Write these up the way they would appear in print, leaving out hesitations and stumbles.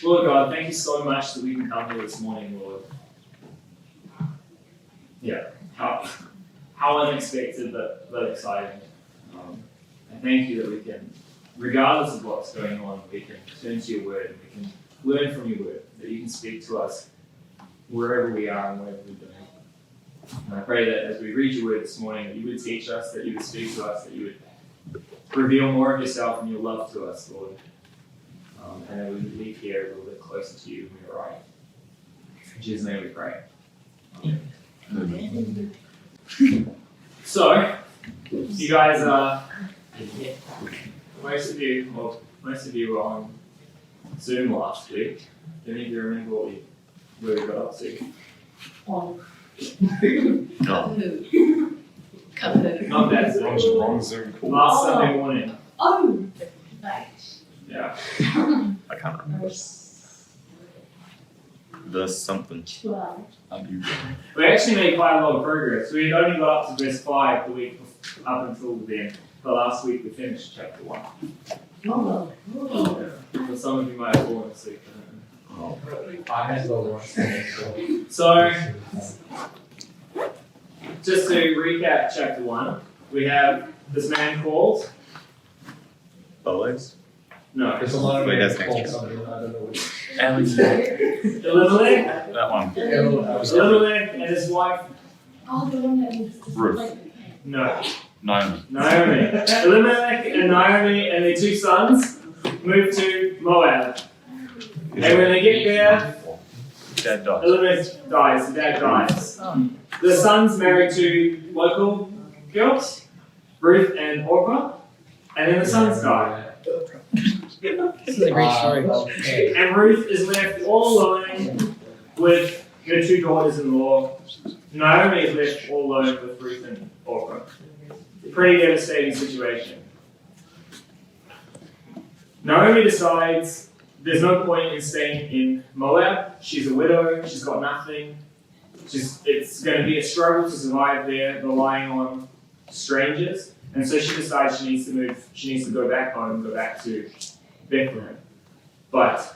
Lord God, thank you so much that we can come here this morning, Lord. Yeah, how unexpected but exciting. And thank you that we can, regardless of what's going on, we can turn to your word and we can learn from your word, that you can speak to us wherever we are and whatever we're doing. And I pray that as we read your word this morning, that you would teach us, that you would speak to us, that you would reveal more of yourself and your love to us, Lord. And that we would leave here a little bit closer to you when we arrive. In Jesus' name we pray. Amen. So, you guys, most of you were on Zoom last week. Do any of you remember where we got up to? Not that Zoom. Wrong Zoom call. Last Sunday morning. Yeah. I can't remember. Verse something. We actually made quite a lot of progress. We had only got up to verse 5 the week up until then. But last week we finished chapter 1. So some of you might have fallen asleep. So, just to recap chapter 1, we have this man called Boaz? No. There's a lot of Wait, that's names next called something, I don't know which. Elimelech. That one. Elimelech and his wife. Oh, the one that was Ruth. No. Naomi. Elimelech and Naomi and their 2 sons moved to Moab. And when they get there, Dad died. Elimelech dies, the dad dies. The sons married 2 local girls, Ruth and Orpah, and then the sons die. This is a great story. Okay. And Ruth is left all alone with her 2 daughters-in-law. Naomi is left all alone with Ruth and Orpah. Pretty devastating situation. Naomi decides there's no point in staying in Moab. She's a widow, she's got nothing. It's going to be a struggle to survive there, relying on strangers. And so she decides she needs to move, she needs to go back home, go back to Bethlehem. But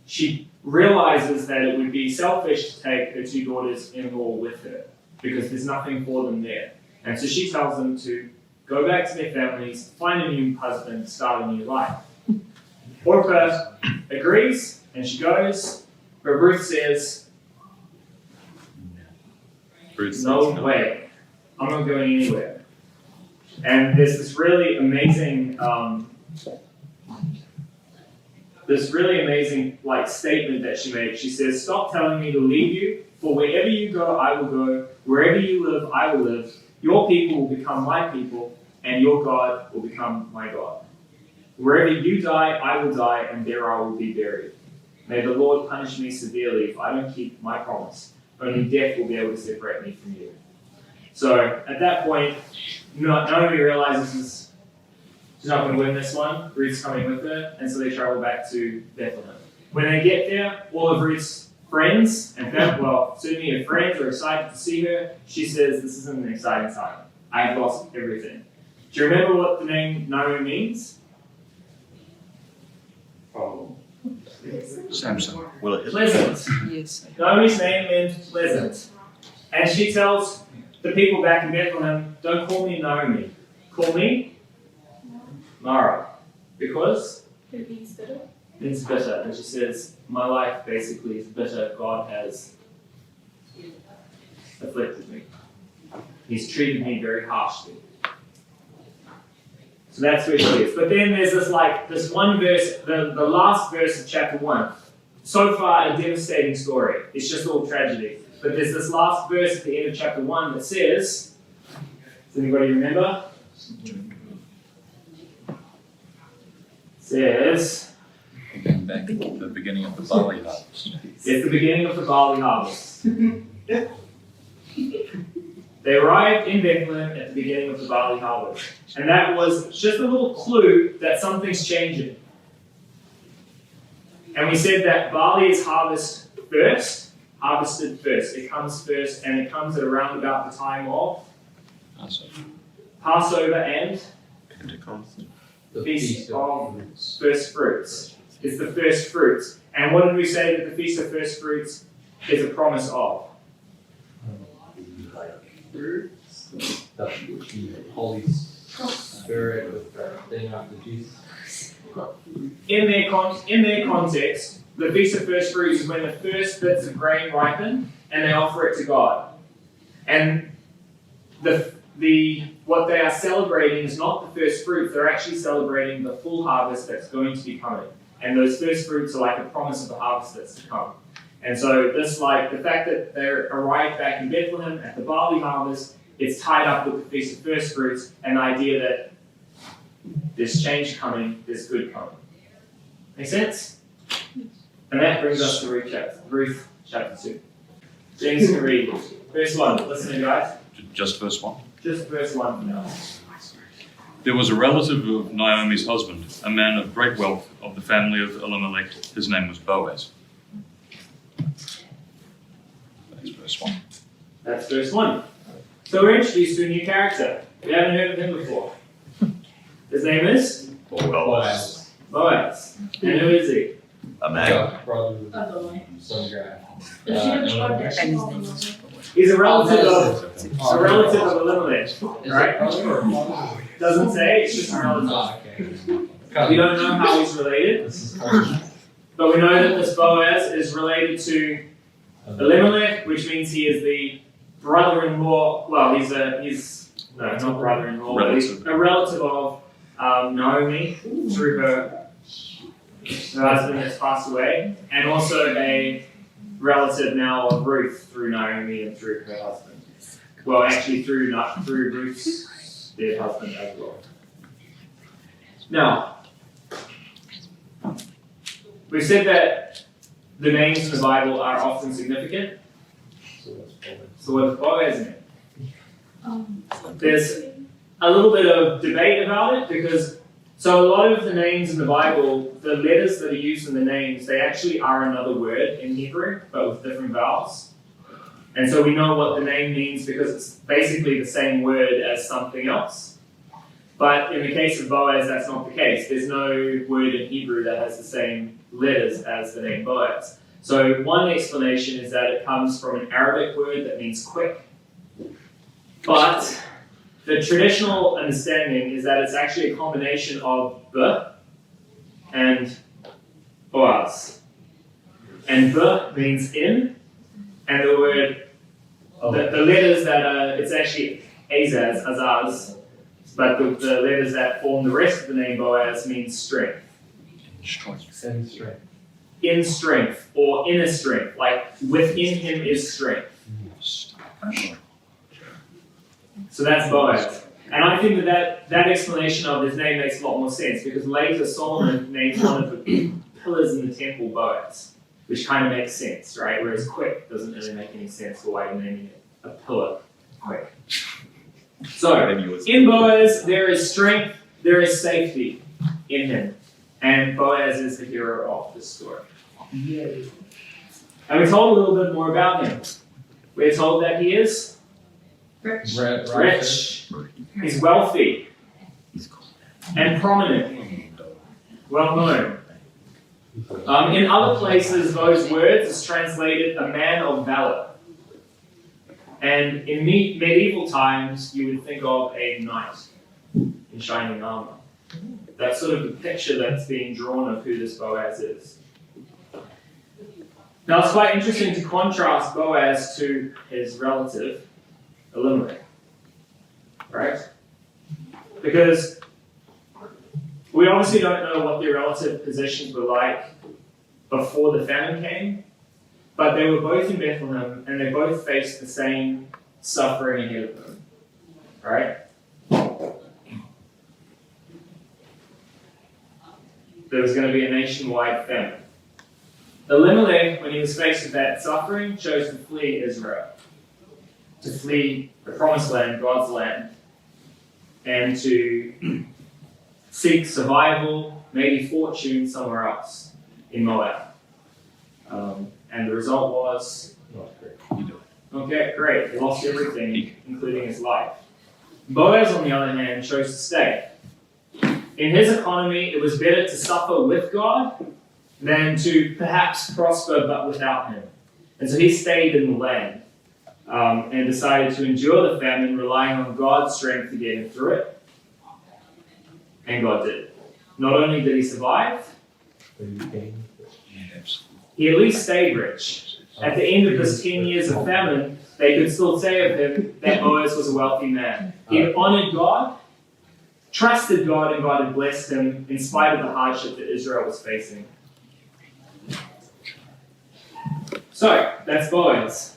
she realizes that it would be selfish to take her 2 daughters-in-law with her because there's nothing for them there. And so she tells them to go back to their families, find a new husband, start a new life. Orpah agrees and she goes, but Ruth says, no way, I'm not going anywhere. And there's this really amazing statement that she made. She says, stop telling me to leave you, for wherever you go, I will go. Wherever you live, I will live. Your people will become my people, and your God will become my God. Wherever you die, I will die, and there I will be buried. May the Lord punish me severely if I don't keep my promise. Only death will be able to separate me from you. So at that point, Naomi realizes she's not going to win this one. Ruth's coming with her, and so they travel back to Bethlehem. When they get there, all of Ruth's friends, and certainly her friends are excited to see her. She says, this isn't an exciting time. I've lost everything. Do you remember what the name Naomi means? Samson. Will it hit? Pleasant. Yes. Naomi's name meant pleasant. And she tells the people back in Bethlehem, don't call me Naomi. Call me Mara. Because It means bitter. it's bitter. And she says, my life basically is bitter. God has afflicted me. He's treated me very harshly. So that's where she is. But then there's this one verse, the last verse of chapter 1. So far, a devastating story. It's just all tragedy. But there's this last verse at the end of chapter 1 that says, does anybody remember? It says, Back at the beginning of the barley harvest. it's the beginning of the barley harvest. They arrived in Bethlehem at the beginning of the barley harvest. And that was just a little clue that something's changing. And we said that barley is harvested first. It comes first, and it comes at around about the time of Passover and Pentecost. the Feast of First Fruits. It's the first fruits. And what did we say that the Feast of First Fruits is a promise of? The Holy Spirit with the thing after Jesus. In their context, the Feast of First Fruits is when the first bits of grain ripen and they offer it to God. And what they are celebrating is not the first fruit, they're actually celebrating the full harvest that's going to be coming. And those first fruits are like a promise of the harvest that's to come. And so this, like the fact that they arrived back in Bethlehem at the barley harvest, it's tied up with the Feast of First Fruits and the idea that there's change coming, there's good coming. Make sense? And that brings us to Ruth chapter 2. James can read verse 1. Listen, guys. Just verse 1. Just verse 1 for now. There was a relative of Naomi's husband, a man of great wealth of the family of Elimelech. His name was Boaz. That's verse 1. That's verse 1. So we're introduced to a new character. We haven't heard of him before. His name is Boaz. Boaz. And who is he? A man. Brother, A boy. some guy. He's a relative of Elimelech. Right? Doesn't say, it's just a relative. We don't know how he's related, but we know that this Boaz is related to Elimelech, which means he is the brother-in-law. Well, he's not brother-in-law, but he's a relative of Naomi through her husband that's passed away, and also a relative now of Ruth through Naomi and through her husband. Well, actually through Ruth's dead husband as well. Now, we've said that the names in the Bible are often significant. So what does Boaz mean? There's a little bit of debate about it because so a lot of the names in the Bible, the letters that are used in the names, they actually are another word in Hebrew, but with different vowels. And so we know what the name means because it's basically the same word as something else. But in the case of Boaz, that's not the case. There's no word in Hebrew that has the same letters as the name Boaz. So one explanation is that it comes from an Arabic word that means quick. But the traditional understanding is that it's actually a combination of B and Boaz. And B means in, and the word, the letters that are, it's actually Azaz, but the letters that form the rest of the name Boaz mean strength. In strength, or inner strength, like within him is strength. So that's Boaz. And I think that explanation of his name makes a lot more sense because later Solomon names one of the pillars in the temple Boaz, which kind of makes sense, right? Whereas quick doesn't really make any sense for why you're naming it a pillar quick. So, in Boaz, there is strength, there is safety in him. And Boaz is the hero of this story. And we're told a little bit more about him. We're told that he is rich. He's wealthy and prominent, well known. In other places, those words is translated a man of valor. And in medieval times, you would think of a knight in shining armor. That's sort of the picture that's being drawn of who this Boaz is. Now, it's quite interesting to contrast Boaz to his relative, Elimelech. Right? Because we obviously don't know what their relative positions were like before the famine came, but they were both in Bethlehem and they both faced the same suffering ahead of them. Right? There was going to be a nationwide famine. Elimelech, when he was faced with that suffering, chose to flee Israel, to flee the promised land, God's land, and to seek survival, maybe fortune somewhere else in Moab. And the result was, okay, great, he lost everything, including his life. Boaz, on the other hand, chose to stay. In his economy, it was better to suffer with God than to perhaps prosper but without him. And so he stayed in the land and decided to endure the famine, relying on God's strength to get him through it. And God did. Not only did he survive, he at least stayed rich. At the end of this 10 years of famine, they could still say of him that Boaz was a wealthy man. He honored God, trusted God, and God had blessed him in spite of the hardship that Israel was facing. So, that's Boaz.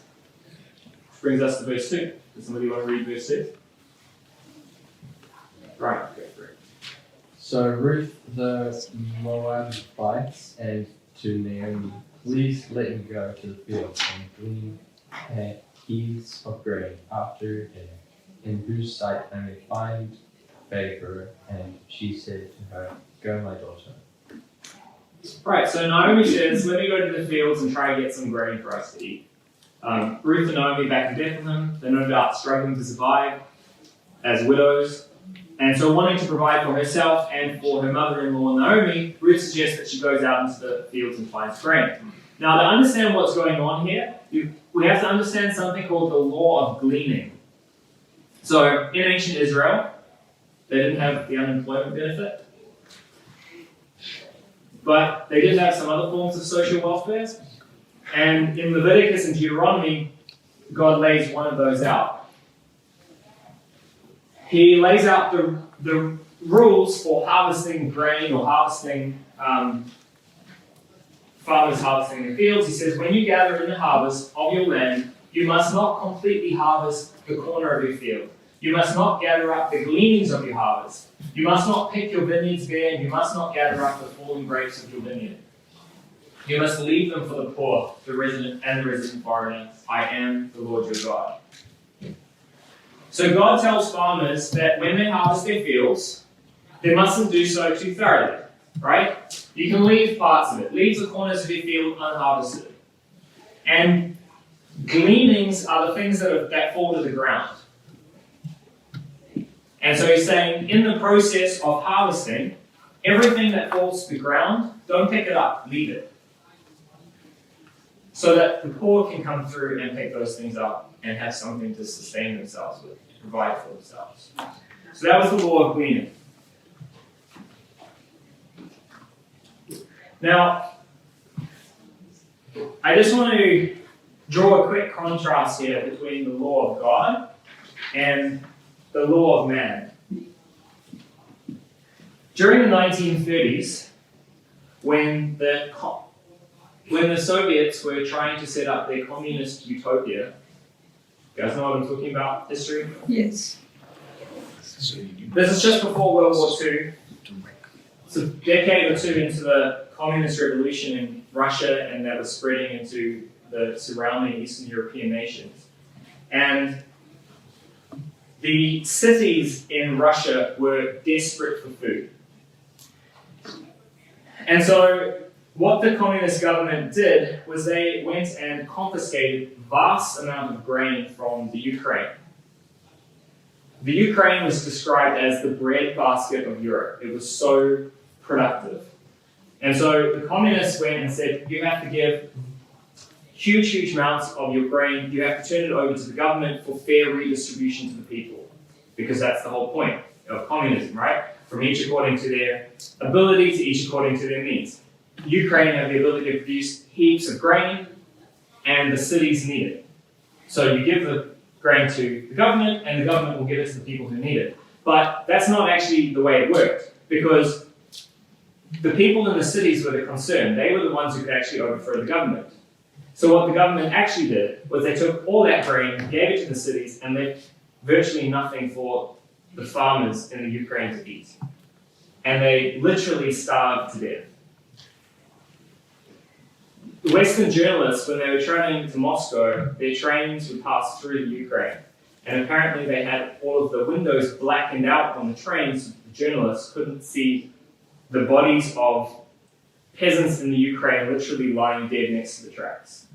Which brings us to verse 2. Does somebody want to read verse 2? Right, go for it. So Ruth the Moabite said to Naomi, "Please let me go to the field and glean heaps of grain after dinner, in whose sight I may find favor." And she said to her, "Go, my daughter." Right, so Naomi says, let me go to the fields and try and get some grain for us to eat. Ruth and Naomi back in Bethlehem, they're no doubt struggling to survive as widows. And so wanting to provide for herself and for her mother-in-law Naomi, Ruth suggests that she goes out into the fields and finds grain. Now to understand what's going on here, we have to understand something called the law of gleaning. So in ancient Israel, they didn't have the unemployment benefit, but they did have some other forms of social welfare. And in Leviticus and Deuteronomy, God lays one of those out. He lays out the rules for harvesting grain or harvesting, farmers harvesting the fields. He says, when you gather in the harvest of your land, you must not completely harvest the corner of your field. You must not gather up the gleanings of your harvest. You must not pick your vineyards bare, and you must not gather up the fallen grapes of your vineyard. You must leave them for the poor, the resident and the resident foreigner. I am the Lord your God. So God tells farmers that when they harvest their fields, they mustn't do so too thoroughly, right? You can leave parts of it. Leave the corners of your field unharvested. And gleanings are the things that fall to the ground. And so he's saying, in the process of harvesting, everything that falls to the ground, don't pick it up, leave it. So that the poor can come through and pick those things up and have something to sustain themselves with, provide for themselves. So that was the law of gleaning. Now, I just want to draw a quick contrast here between the law of God and the law of man. During the 1930s, when the Soviets were trying to set up their communist utopia, you guys know what I'm talking about, history? Yes. This is just before World War II. It's a decade or two into the communist revolution in Russia, and that was spreading into the surrounding Eastern European nations. And the cities in Russia were desperate for food. And so what the communist government did was they went and confiscated vast amount of grain from the Ukraine. The Ukraine was described as the breadbasket of Europe. It was so productive. And so the communists went and said, you have to give huge amounts of your grain, you have to turn it over to the government for fair redistribution to the people. Because that's the whole point of communism, right? From each according to their ability to each according to their means. Ukraine have the ability to produce heaps of grain, and the cities need it. So you give the grain to the government, and the government will give it to the people who need it. But that's not actually the way it worked, because the people in the cities were the concern. They were the ones who could actually overthrow the government. So what the government actually did was they took all that grain, gave it to the cities, and left virtually nothing for the farmers in the Ukraine to eat. And they literally starved to death. The Western journalists, when they were traveling to Moscow, their trains would pass through the Ukraine. And apparently they had all of the windows blackened out on the trains so the journalists couldn't see the bodies of peasants in the Ukraine literally lying dead next to the tracks.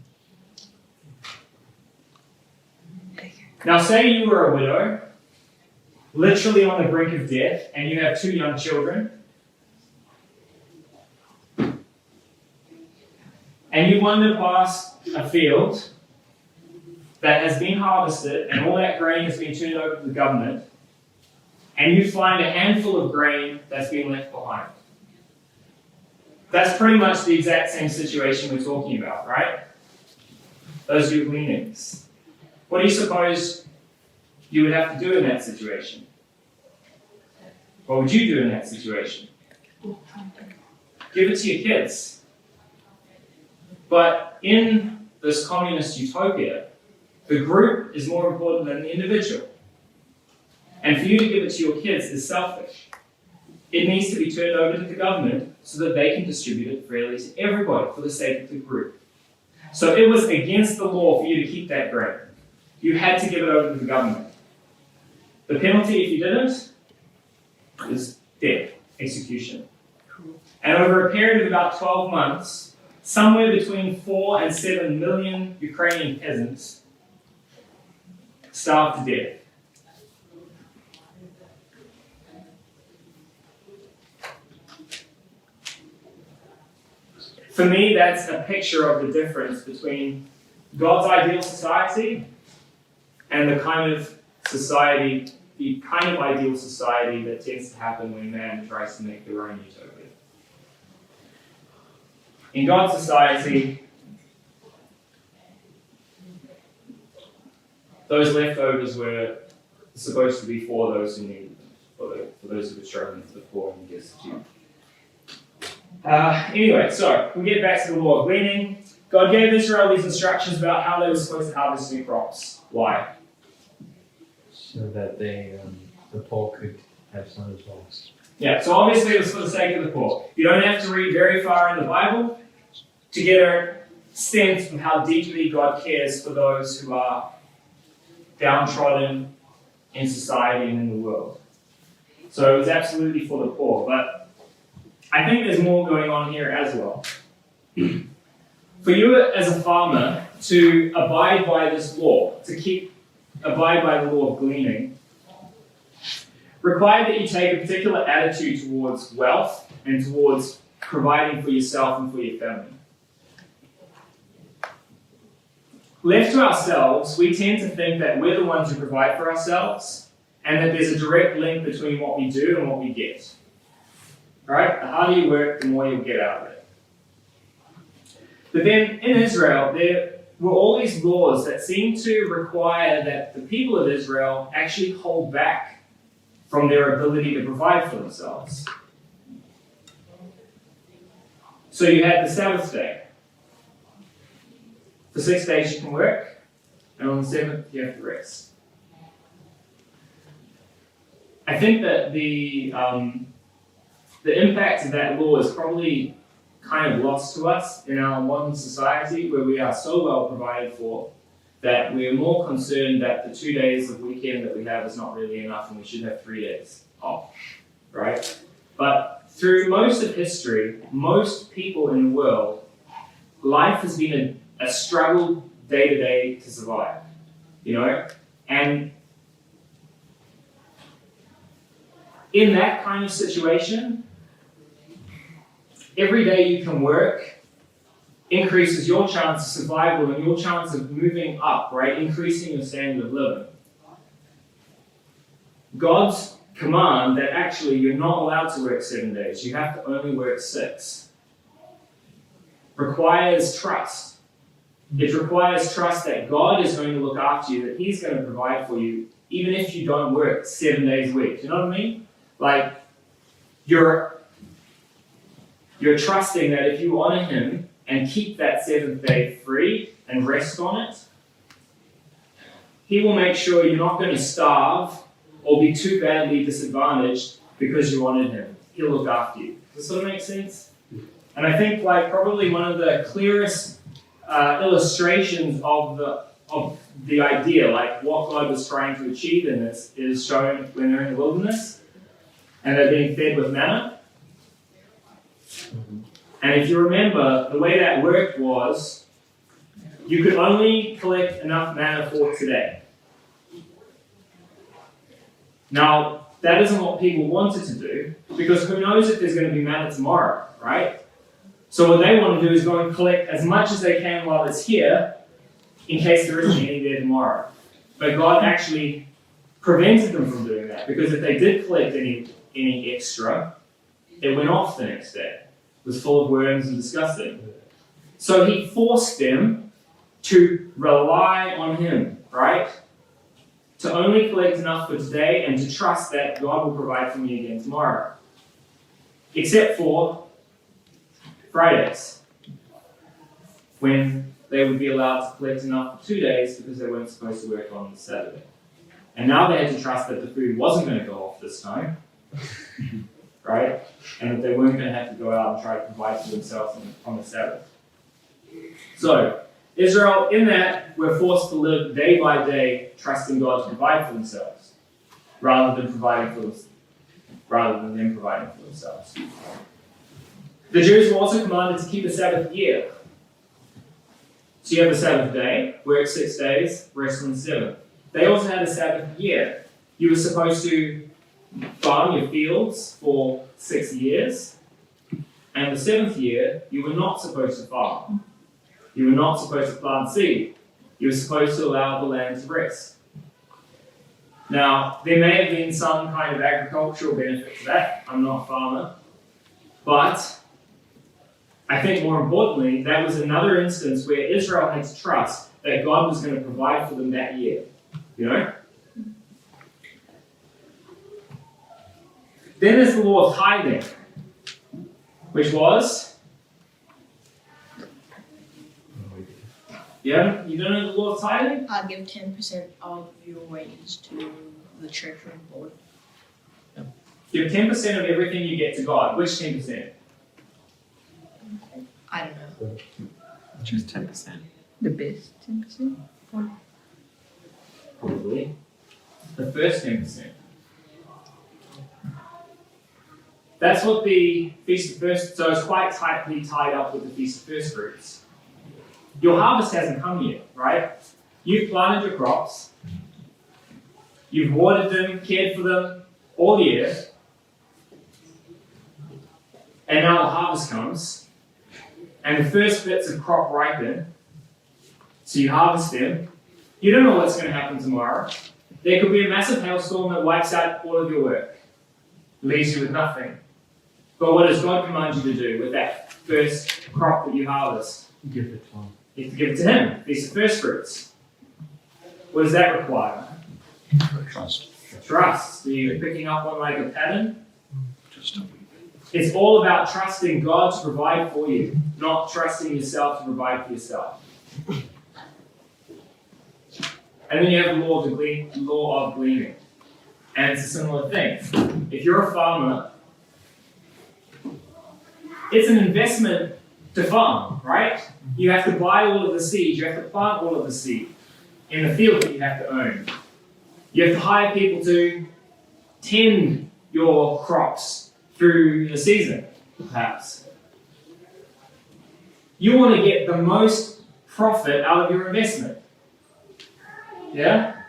Now say you were a widow, literally on the brink of death, and you have 2 young children. and you wander past a field that has been harvested and all that grain has been turned over to the government, and you find a handful of grain that's been left behind. That's pretty much the exact same situation we're talking about, right? Those are your gleanings. What do you suppose you would have to do in that situation? What would you do in that situation? Give it to your kids. But in this communist utopia, the group is more important than the individual. And for you to give it to your kids is selfish. It needs to be turned over to the government so that they can distribute it freely to everybody for the sake of the group. So it was against the law for you to keep that grain. You had to give it over to the government. The penalty if you didn't is death, execution. And over a period of about 12 months, somewhere between 4 and 7 million Ukrainian peasants starved to death. For me, that's a picture of the difference between God's ideal society and the kind of ideal society that tends to happen when man tries to make their own utopia. In God's society, those leftovers were supposed to be for those who needed them, for those who were struggling, for the poor and destitute. Anyway, so we get back to the law of gleaning. God gave Israel these instructions about how they were supposed to harvest their crops. Why? So that the poor could have some as well. Yeah, so obviously it was for the sake of the poor. You don't have to read very far in the Bible to get a sense of how deeply God cares for those who are downtrodden in society and in the world. So it was absolutely for the poor, but I think there's more going on here as well. For you as a farmer to abide by this law, abide by the law of gleaning, required that you take a particular attitude towards wealth and towards providing for yourself and for your family. Left to ourselves, we tend to think that we're the ones who provide for ourselves and that there's a direct link between what we do and what we get. Right? The harder you work, the more you'll get out of it. But then in Israel, there were all these laws that seemed to require that the people of Israel actually hold back from their ability to provide for themselves. So you had the Sabbath day. For 6 days you can work, and on the 7th you have to rest. I think that the impact of that law is probably kind of lost to us in our modern society where we are so well provided for that we are more concerned that the 2 days of weekend that we have is not really enough and we should have 3 days off, right? But through most of history, most people in the world, life has been a struggle day to day to survive, and in that kind of situation, every day you can work increases your chance of survival and your chance of moving up, right? Increasing your standard of living. God's command that actually you're not allowed to work 7 days, you have to only work 6, requires trust. It requires trust that God is going to look after you, that He's going to provide for you, even if you don't work 7 days a week. Do you know what I mean? Like, you're trusting that if you honor Him and keep that 7th day free and rest on it, He will make sure you're not going to starve or be too badly disadvantaged because you honored Him. He'll look after you. Does this sort of make sense? And I think probably one of the clearest illustrations of the idea, what God was trying to achieve in this, is shown when they're in the wilderness and they're being fed with manna. And if you remember, the way that worked was you could only collect enough manna for today. Now, that isn't what people wanted to do, because who knows if there's going to be manna tomorrow, right? So what they want to do is go and collect as much as they can while it's here, in case there isn't any there tomorrow. But God actually prevented them from doing that, because if they did collect any extra, it went off the next day. It was full of worms and disgusting. So he forced them to rely on him, right? To only collect enough for today and to trust that God will provide for me again tomorrow. Except for Fridays, when they would be allowed to collect enough for 2 days because they weren't supposed to work on the Saturday. And now they had to trust that the food wasn't going to go off this time, right? And that they weren't going to have to go out and try to provide for themselves on the Sabbath. So, Israel, in that, were forced to live day by day, trusting God to provide for themselves, rather than them providing for themselves. The Jews were also commanded to keep a Sabbath year. So you have a Sabbath day, work 6 days, rest on the 7th. They also had a Sabbath year. You were supposed to farm your fields for 6 years, and the 7th year, you were not supposed to farm. You were not supposed to plant seed. You were supposed to allow the land to rest. Now, there may have been some kind of agricultural benefit to that. I'm not a farmer. But I think more importantly, that was another instance where Israel had to trust that God was going to provide for them that year. You know? Then there's the law of tithing, which was... Yeah, you don't know the law of tithing? Give 10% of your wages to the church or board. Give 10% of everything you get to God. Which 10%? I don't know. Just 10%. The best 10%? Probably. The first 10%. That's what the Feast of First... So it's quite tightly tied up with the Feast of First Fruits. Your harvest hasn't come yet, right? You've planted your crops. You've watered them, cared for them all year. And now the harvest comes. And the first bits of crop ripen. So you harvest them. You don't know what's going to happen tomorrow. There could be a massive hailstorm that wipes out all of your work. Leaves you with nothing. But what does God command you to do with that first crop that you harvest? Give it to him. You have to give it to him. These are first fruits. What does that require? Trust. Trust. Are you picking up on like a pattern? Just It's all about trusting God to provide for you, not trusting yourself to provide for yourself. And then you have the law of gleaning. And it's a similar thing. If you're a farmer, it's an investment to farm, right? You have to buy all of the seeds, you have to plant all of the seed in the field that you have to own. You have to hire people to tend your crops through the season, perhaps. You want to get the most profit out of your investment. Yeah?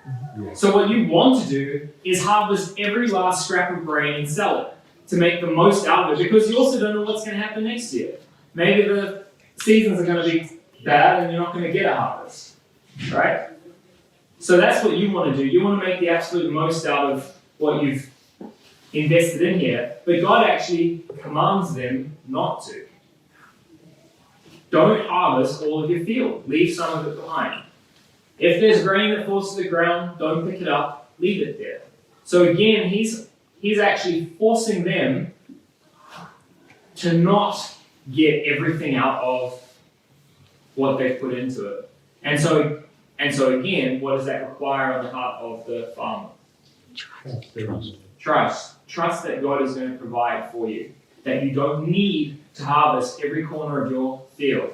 So what you want to do is harvest every last scrap of grain and sell it to make the most out of it, because you also don't know what's going to happen next year. Maybe the seasons are going to be bad and you're not going to get a harvest, right? So that's what you want to do. You want to make the absolute most out of what you've invested in here, but God actually commands them not to. Don't harvest all of your field. Leave some of it behind. If there's grain that falls to the ground, don't pick it up. Leave it there. So again, he's actually forcing them to not get everything out of what they've put into it. And so again, what does that require on the heart of the farmer? trust. Trust that God is going to provide for you. That you don't need to harvest every corner of your field.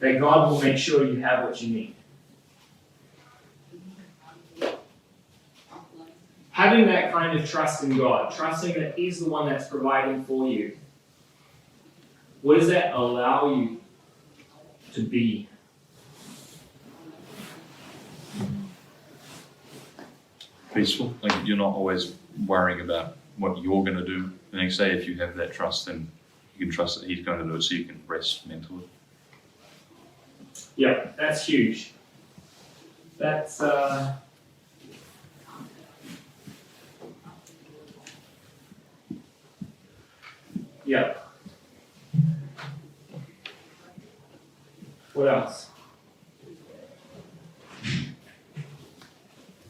That God will make sure you have what you need. Having that kind of trust in God, trusting that He's the one that's providing for you, what does that allow you to be? Peaceful. Like you're not always worrying about what you're going to do the next day. If you have that trust, then you can trust that He's going to do it, so you can rest mentally. Yeah, that's huge. That's yeah. What else?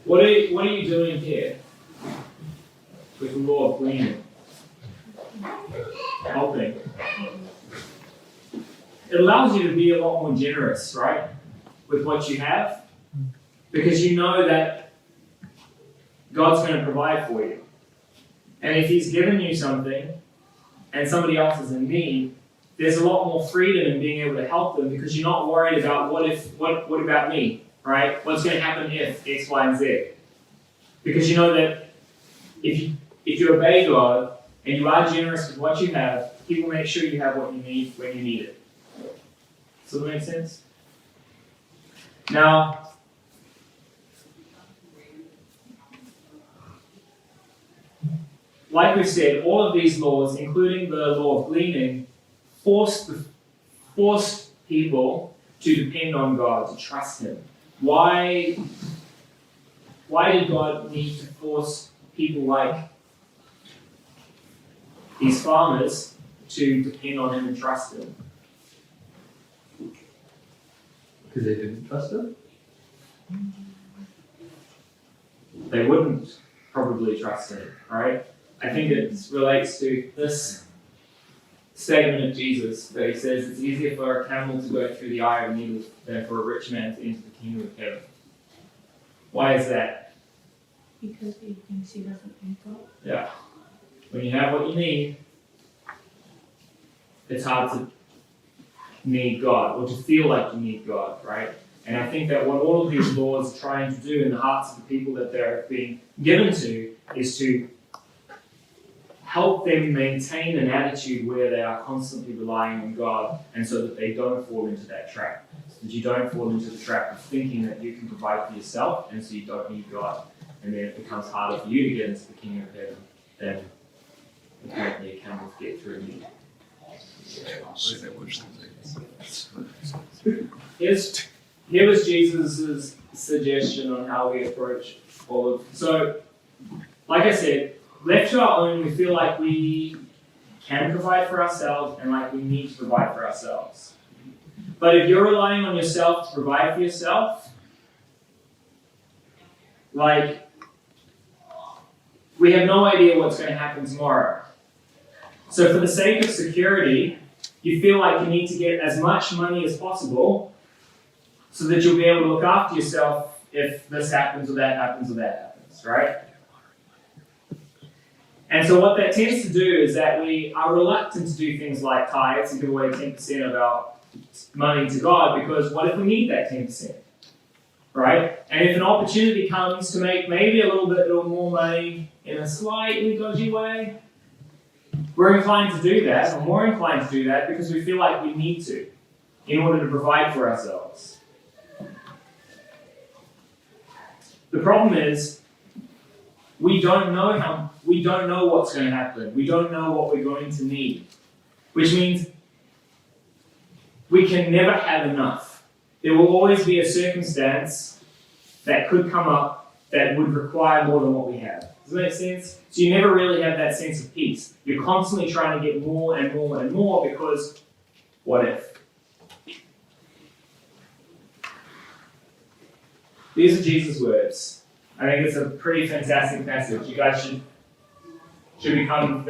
What are you doing here with the law of gleaning? Helping. It allows you to be a lot more generous, right? With what you have. Because you know that God's going to provide for you. And if He's given you something and somebody else is in need, there's a lot more freedom in being able to help them because you're not worried about what about me, right? What's going to happen if X, Y, and Z? Because you know that if you obey God and you are generous with what you have, He will make sure you have what you need when you need it. Does that make sense? Now, like we said, all of these laws, including the law of gleaning, forced people to depend on God, to trust Him. Why did God need to force people like these farmers to depend on Him and trust Him? Because they didn't trust Him? They wouldn't probably trust Him, right? I think it relates to this statement of Jesus that He says it's easier for a camel to go through the eye of a needle than for a rich man to enter the kingdom of heaven. Why is that? Because he thinks he doesn't need God. Yeah. When you have what you need, it's hard to need God or to feel like you need God, right? And I think that what all of these laws are trying to do in the hearts of the people that they're being given to is to help them maintain an attitude where they are constantly relying on God, and so that they don't fall into that trap. So that you don't fall into the trap of thinking that you can provide for yourself, and so you don't need God. And then it becomes harder for you to get into the kingdom of heaven than apparently a camel to get through you. Here was Jesus' suggestion on how we approach all of. So, like I said, left to our own, we feel like we can provide for ourselves and like we need to provide for ourselves. But if you're relying on yourself to provide for yourself, like, we have no idea what's going to happen tomorrow. So for the sake of security, you feel like you need to get as much money as possible so that you'll be able to look after yourself if this happens or that happens or that happens, right? And so what that tends to do is that we are reluctant to do things like tithes and give away 10% of our money to God, because what if we need that 10%? Right? And if an opportunity comes to make maybe a little bit more money in a slightly dodgy way, we're inclined to do that, or more inclined to do that, because we feel like we need to in order to provide for ourselves. The problem is, we don't know what's going to happen. We don't know what we're going to need. Which means we can never have enough. There will always be a circumstance that could come up that would require more than what we have. Does that make sense? So you never really have that sense of peace. You're constantly trying to get more and more and more because what if? These are Jesus' words. I think it's a pretty fantastic passage. You guys should become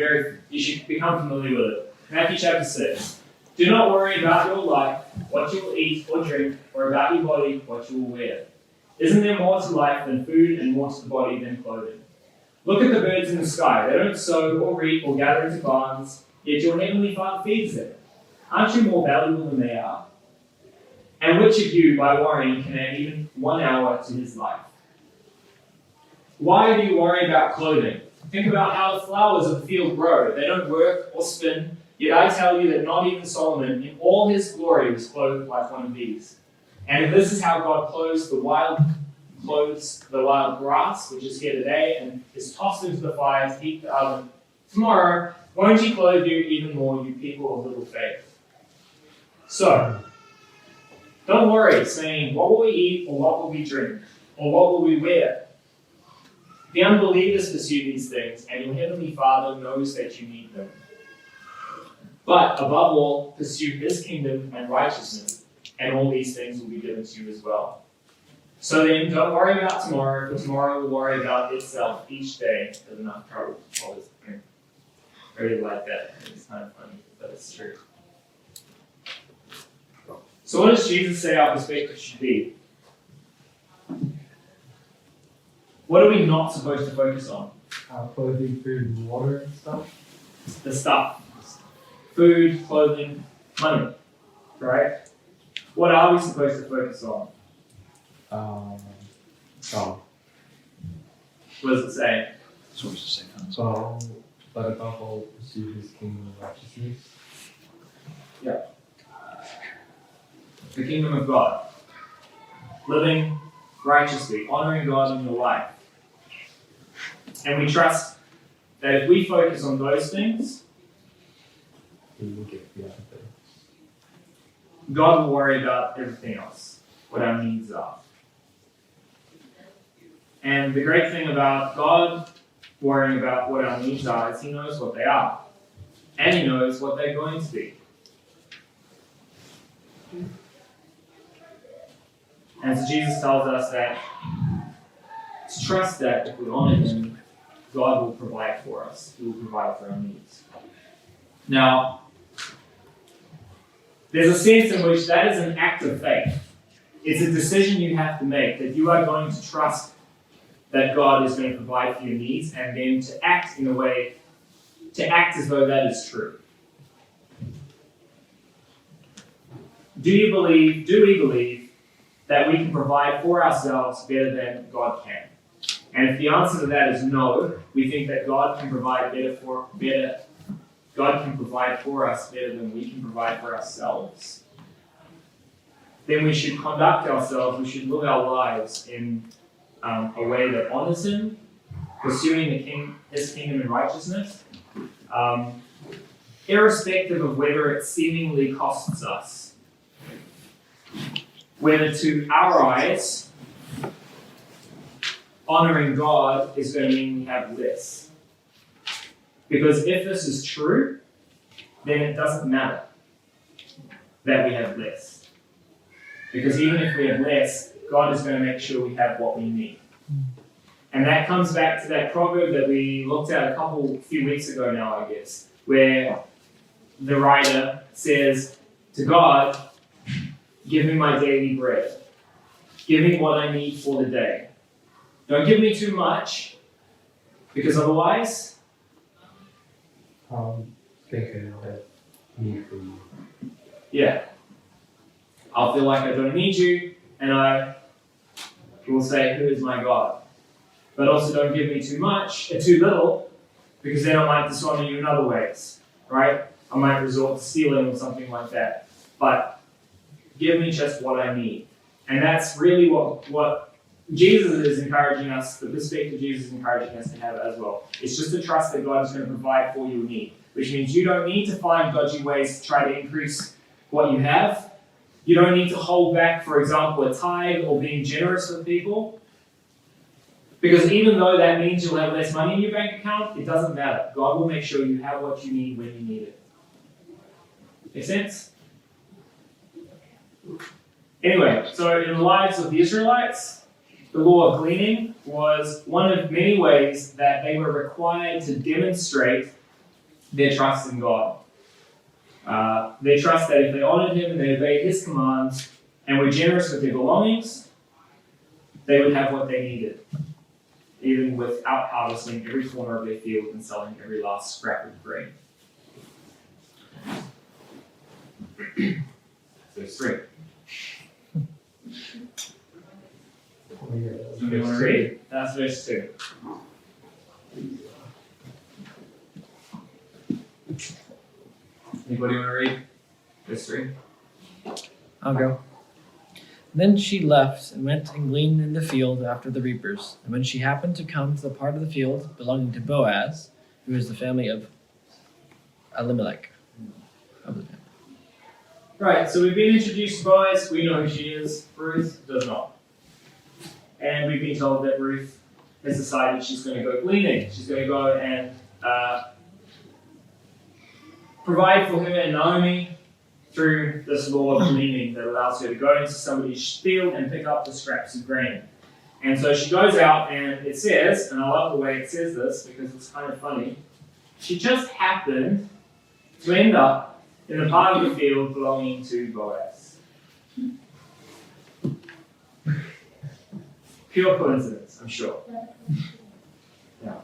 familiar with it. Matthew chapter 6. Do not worry about your life, what you will eat or drink, or about your body, what you will wear. Isn't there more to life than food, and more to the body than clothing? Look at the birds in the sky. They don't sow or reap or gather into barns, yet your heavenly Father feeds them. Aren't you more valuable than they are? And which of you, by worrying, can add even 1 hour to his life? Why do you worry about clothing? Think about how the flowers of the field grow. They don't work or spin, yet I tell you that not even Solomon in all his glory was clothed like one of these. And if this is how God clothes the wild grass, which is here today, and is tossed into the fire to heat the oven tomorrow, Won't he clothe you even more, you people of little faith? So, don't worry, saying, what will we eat, or what will we drink, or what will we wear? The unbelievers pursue these things, and your heavenly Father knows that you need them. But above all, pursue his kingdom and righteousness, and all these things will be given to you as well. So then, don't worry about tomorrow, for tomorrow will worry about itself. Each day has enough trouble. I really like that. It's kind of funny, but it's true. So what does Jesus say our perspective should be? What are we not supposed to focus on? Clothing, food, and water and stuff. The stuff. Food, clothing, money. Right? What are we supposed to focus on? God. What does it say? It's always the same answer. So, but above all, pursue his kingdom and righteousness. The kingdom of God. Living righteously, honoring God in your life. And we trust that if we focus on those things, He will get the other things. God will worry about everything else, what our needs are. And the great thing about God worrying about what our needs are is he knows what they are. And he knows what they're going to be. And so Jesus tells us that to trust that if we honor him, God will provide for us. He will provide for our needs. Now, there's a sense in which that is an act of faith. It's a decision you have to make, that you are going to trust that God is going to provide for your needs, and then to act in a way, to act as though that is true. Do we believe that we can provide for ourselves better than God can? And if the answer to that is no, we think that God can provide God can provide for us better than we can provide for ourselves, then we should conduct ourselves, we should live our lives in a way that honors him, pursuing his kingdom and righteousness, irrespective of whether it seemingly costs us. Whether to our eyes, honoring God is going to mean we have less. Because if this is true, then it doesn't matter that we have less. Because even if we have less, God is going to make sure we have what we need. And that comes back to that proverb that we looked at a few weeks ago now, I guess, where the writer says to God, give me my daily bread. Give me what I need for the day. Don't give me too much, because otherwise, Thinking that need for you. yeah, I'll feel like I don't need you, and I will say, who is my God? But also don't give me too much, too little, because then I might dishonor you in other ways, right? I might resort to stealing or something like that. But give me just what I need. And that's really what Jesus is encouraging us, the perspective Jesus is encouraging us to have as well. It's just to trust that God is going to provide for your need, which means you don't need to find dodgy ways to try to increase what you have. You don't need to hold back, for example, a tithe or being generous with people. Because even though that means you'll have less money in your bank account, it doesn't matter. God will make sure you have what you need when you need it. Make sense? Anyway, so in the lives of the Israelites, the law of gleaning was one of many ways that they were required to demonstrate their trust in God. Their trust that if they honored him and they obeyed his commands and were generous with their belongings, they would have what they needed, even without harvesting every corner of their field and selling every last scrap of grain. Verse 3. Oh, yeah. Do you want to read? That's verse 2. Anybody want to read? Verse 3. I'll go. Then she left and went and gleaned in the field after the reapers. And when she happened to come to the part of the field belonging to Boaz, who is the family of Elimelech. Of the family. Right, so we've been introduced to Boaz, we know who she is, Ruth does not. And we've been told that Ruth has decided she's going to go gleaning. She's going to go and provide for her and Naomi through this law of gleaning that allows her to go into somebody's field and pick up the scraps of grain. And so she goes out and it says, and I love the way it says this because it's kind of funny, she just happened to end up in a part of the field belonging to Boaz. Pure coincidence, I'm sure. Yeah.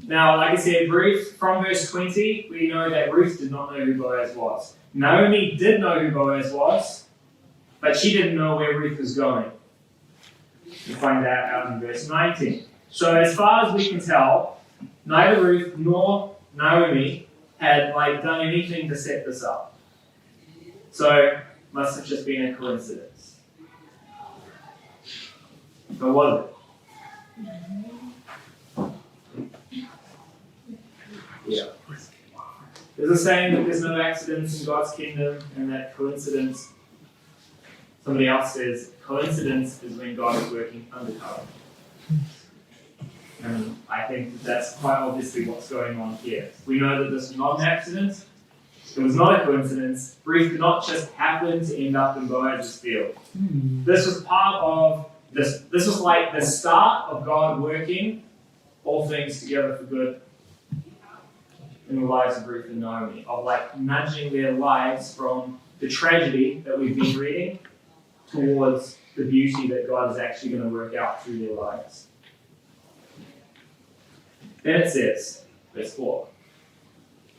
Now, like I said, Ruth, from verse 20, we know that Ruth did not know who Boaz was. Naomi did know who Boaz was, but she didn't know where Ruth was going. We'll find that out in verse 19. So as far as we can tell, neither Ruth nor Naomi had done anything to set this up. So must have just been a coincidence. But was it? Yeah. There's a saying that there's no accidents in God's kingdom, and that coincidence, somebody else says, coincidence is when God is working undercover. And I think that's quite obviously what's going on here. We know that this was not an accident. It was not a coincidence. Ruth did not just happen to end up in Boaz's field. This was part of this. This was like the start of God working all things together for good in the lives of Ruth and Naomi, of nudging their lives from the tragedy that we've been reading towards the beauty that God is actually going to work out through their lives. Then it says, verse 4.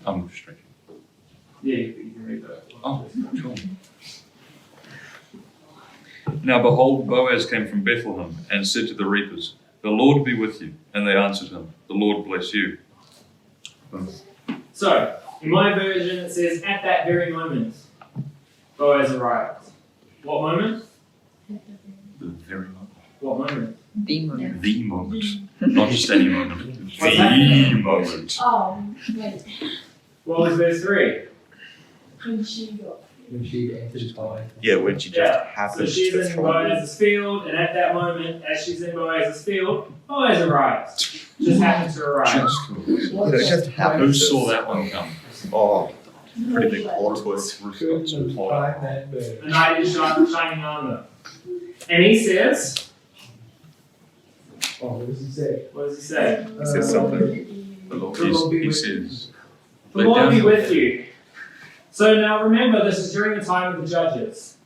I'm restricted. Yeah, you can read that. Oh, sure. Now behold, Boaz came from Bethlehem and said to the reapers, "The Lord be with you." And they answered him, "The Lord bless you." So, in my version it says, at that very moment, Boaz arrived. What moment? The very moment. What moment? The moment. The moment. Not just any moment. What's that? The moment. Wait, What was verse 3? when she got. When she entered Boaz. Yeah, when she just So happens she's to in fall. Boaz's field, and at that moment, as she's in Boaz's field, Boaz arrives. Just happened to arrive. Just cool. It just Who happens. saw that one come? Oh, pretty big plot twist. Ruth got some plot. A knight in shining armor. And he says, Oh, what does he say? what does he say? He says something. The Lord The Lord be he with says, The "Lay Lord down be your with weapon." you. So now remember, this is during the time of the judges.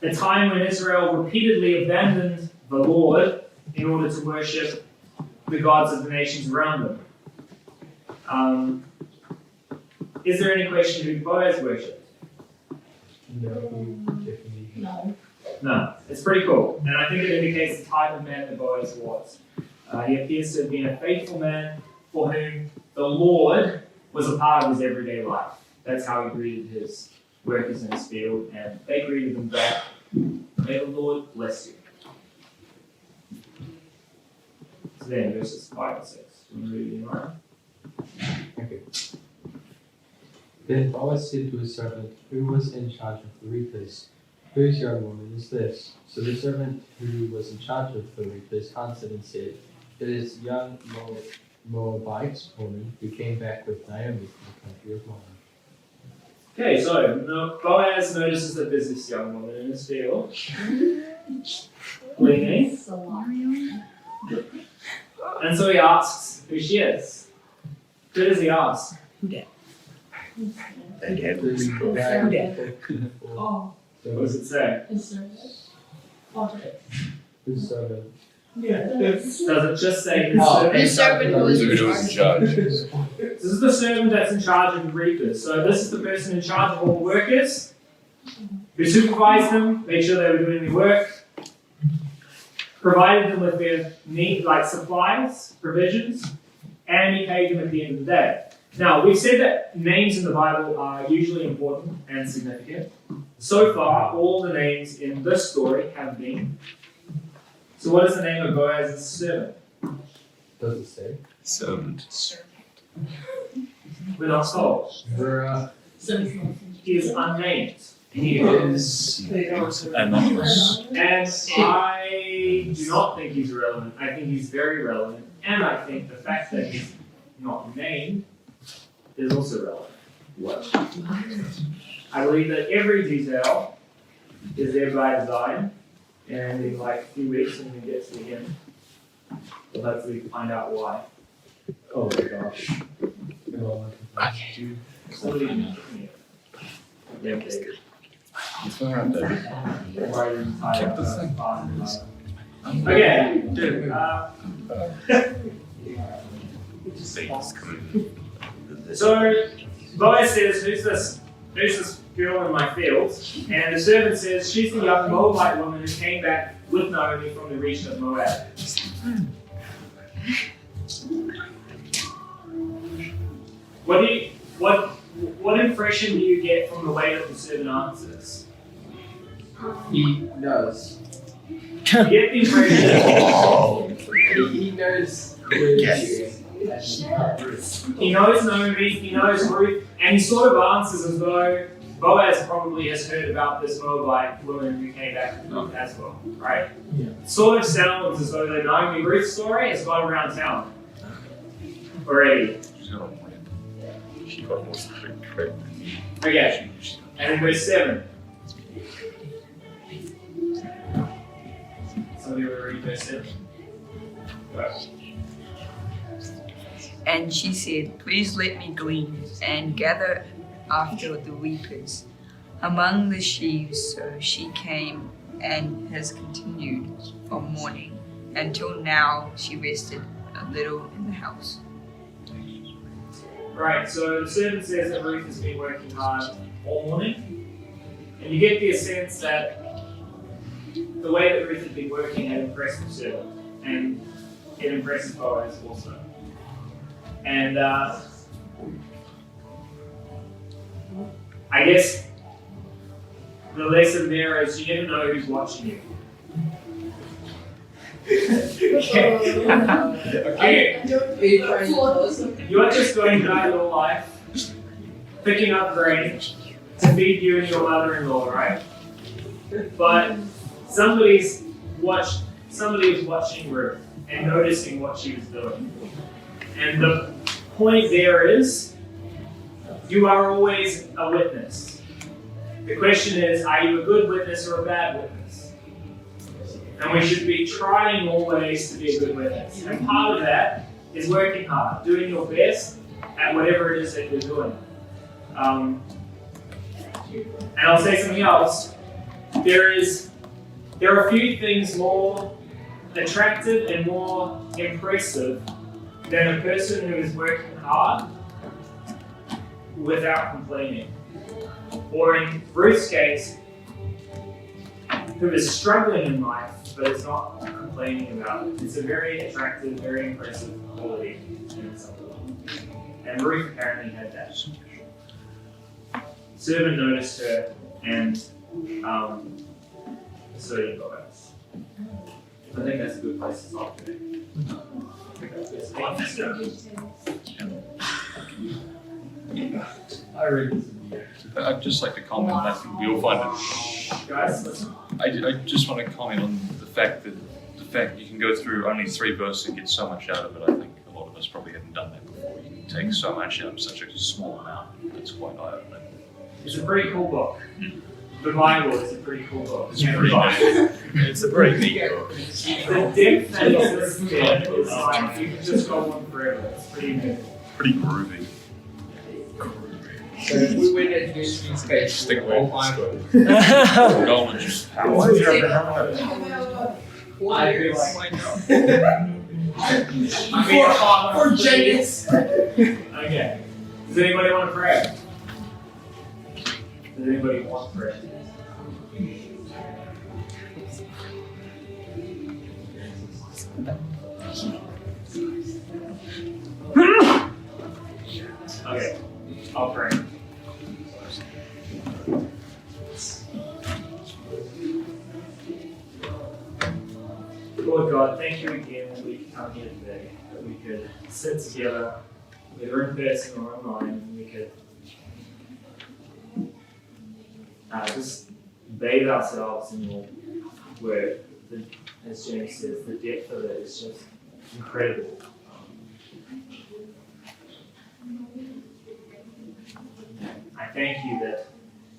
A time when Israel repeatedly abandoned the Lord in order to worship the gods of the nations around them. Is there any question who Boaz worshipped? No, he definitely. No. No. It's pretty cool. And I think it indicates the type of man that Boaz was. He appears to have been a faithful man for whom the Lord was a part of his everyday life. That's how he greeted his workers in his field, and they greeted him back. May the Lord bless you. So then, verses 5 and 6. Do you want to read it in line? Okay. Then Boaz said to his servant, who was in charge of the reapers, "Whose young woman is this?" So the servant who was in charge of the reapers answered and said, "It is young Moabite woman who came back with Naomi from the country of Moab." Okay, so Boaz notices that there's this young woman in his field, gleaning, and so he asks who she is. Who does he ask? They had this cool. Oh, What does it say? his service. Audit. His servant. Does it just say his Oh, servant? The servant who was Who in was in charge. charge? This is the servant that's in charge of the reapers. So this is the person in charge of all the workers, who supervised them, made sure they were doing their work, provided them with their need, like supplies, provisions, and he paid them at the end of the day. Now, we've said that names in the Bible are usually important and significant. So far, all the names in this story have been. So what is the name of Boaz's servant? Does it say? Servant. Servant. We're not told. He is unnamed. He is Anonymous. And I do not think he's irrelevant. I think he's very relevant. And I think the fact that he's not named is also relevant. I believe that every detail is there by design. And in like a few weeks when we get to the end, we'll hopefully find out why. Oh my gosh. So what do you mean? Yeah, David. Why are you tired? Okay. So Boaz says, "Who's this girl in my fields?" And the servant says, "She's the young Moabite woman who came back with Naomi from the region of Moab." What impression do you get from the way that the servant answers? He knows. You get the impression He knows. Yes. he knows Naomi, he knows Ruth, and he sort of answers as though Boaz probably has heard about this Moabite woman who came back from Ruth as well, right? Yeah. It sort of sounds as though the Naomi Ruth story has gone around town already. She got more strict. Okay, and in verse 7. Somebody will read verse 7. Go. And she said, "Please let me glean and gather after the reapers among the sheaves." So she came and has continued from morning until now. She rested a little in the house. Right, so the servant says that Ruth has been working hard all morning, and you get the sense that the way that Ruth had been working had impressed the servant, and it impresses Boaz also. And I guess the lesson there is you never know who's watching you. Okay. You're just going about your life, picking up grain to feed you and your mother-in-law, right? But somebody was watching Ruth and noticing what she was doing. And the point there is, you are always a witness. The question is, are you a good witness or a bad witness? And we should be trying always to be a good witness. And part of that is working hard, doing your best at whatever it is that you're doing. And I'll say something else. There are a few things more attractive and more impressive than a person who is working hard without complaining. Or in Ruth's case, who is struggling in life but is not complaining about it. It's a very attractive, very impressive quality in itself. And Ruth apparently had that. Servant noticed her, and so did Boaz. I think that's a good place to stop today. I read this in the air. I'd just like to comment on that. We all find it. Guys, listen. I just want to comment on the fact you can go through only 3 verses and get so much out of it. I think a lot of us probably haven't done that before. You can take so much out of such a small amount. That's quite eye-opening. It's a pretty cool book. The Bible is a pretty cool book. It's pretty nice. It's a pretty neat book. The depth that exists there is like, you can just go on forever. It's pretty amazing. Pretty groovy. So if we win at Houston Space, Stick all with five. Knowledge. Why is there a I feel like For genius. Okay. Does anybody want to pray? Does anybody want to pray? Okay, I'll pray. Lord God, thank you again that we could come here today, that we could sit together whether in person or online, and we could just bathe ourselves in your word. As James says, the depth of it is just incredible. I thank you that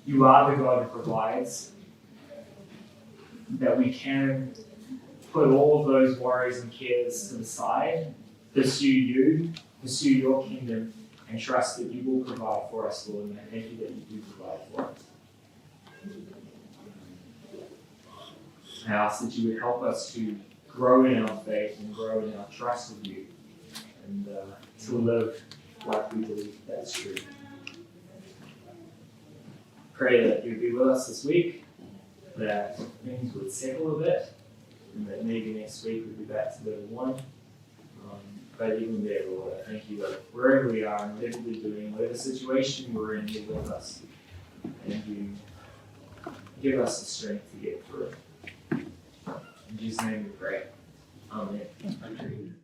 you are the God who provides, that we can put all of those worries and cares to the side, pursue you, pursue your kingdom, and trust that you will provide for us, Lord. And I thank you that you do provide for us. I ask that you would help us to grow in our faith and grow in our trust of you, and to live like we believe that's true. Pray that you'd be with us this week, that things would settle a bit, and that maybe next week we'd be back to level 1. But even there, Lord, I thank you that wherever we are and whatever we're doing, whatever situation we're in, you're with us. And you give us the strength to get through it. In Jesus' name we pray. Amen.